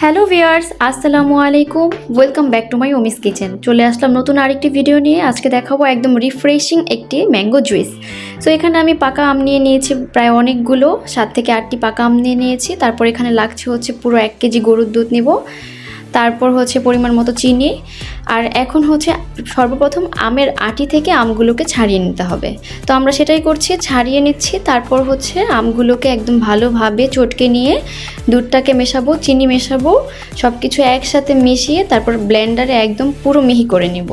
Hello viewers, আসসালামু আলাইকুম। Welcome back to my Omi's kitchen. চলে আসলাম নতুন আরেকটি ভিডিও নিয়ে। আজকে দেখাবো একদম রিফ্রেশিং একটি ম্যাঙ্গো জুইস। সো এখানে আমি পাকা আম নিয়ে নিয়েছি প্রায় অনেকগুলো, 7 থেকে 8টি পাকা আম নিয়ে নিয়েছি। তারপর এখানে লাগছে হচ্ছে পুরো 1 কেজি গরুর দুধ নিব, তারপর হচ্ছে পরিমাণ মতো চিনি, আর এখন হচ্ছে সর্বপ্রথম আমের আটি থেকে আমগুলোকে ছাড়িয়ে নিতে হবে। তো আমরা সেটাই করছি, ছাড়িয়ে নিচ্ছি। তারপর হচ্ছে আমগুলোকে একদম ভালোভাবে চটকে নিয়ে দুধটাকে মেশাবো, চিনি মেশাবো, সব কিছু একসাথে মিশিয়ে তারপর ব্লেন্ডারে একদম পুরো মিহি করে নিব।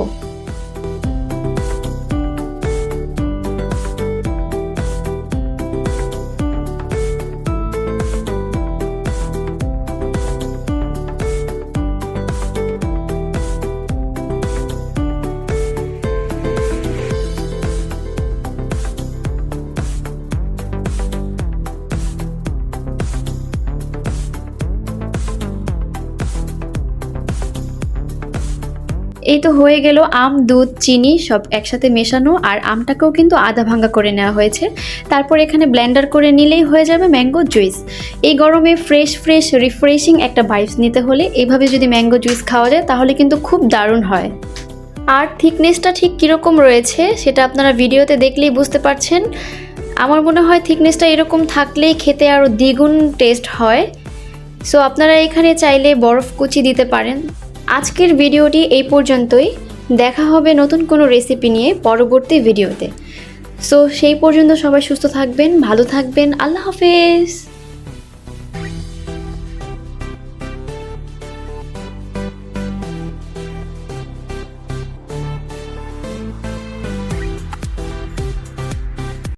এই তো হয়ে গেল আম, দুধ, চিনি সব একসাথে মেশানো, আর আমটাকেও কিন্তু আধা ভাঙা করে নেওয়া হয়েছে। তারপর এখানে ব্লেন্ডার করে নিলেই হয়ে যাবে ম্যাঙ্গো জুইস। এই গরমে ফ্রেশ রিফ্রেশিং একটা ভাইবস নিতে হলে এইভাবে যদি ম্যাঙ্গো জুইস খাওয়া যায় তাহলে কিন্তু খুব দারুণ হয়। আর থিকনেসটা ঠিক কীরকম রয়েছে সেটা আপনারা ভিডিওতে দেখলেই বুঝতে পারছেন। আমার মনে হয় থিকনেসটা এরকম থাকলেই খেতে আরও দ্বিগুণ টেস্ট হয়। সো আপনারা এখানে চাইলে বরফ কুচি দিতে পারেন। আজকের ভিডিওটি এই পর্যন্তই। দেখা হবে নতুন কোনো রেসিপি নিয়ে পরবর্তী ভিডিওতে। সো সেই পর্যন্ত সবাই সুস্থ থাকবেন, ভালো থাকবেন। আল্লাহ হাফেজ।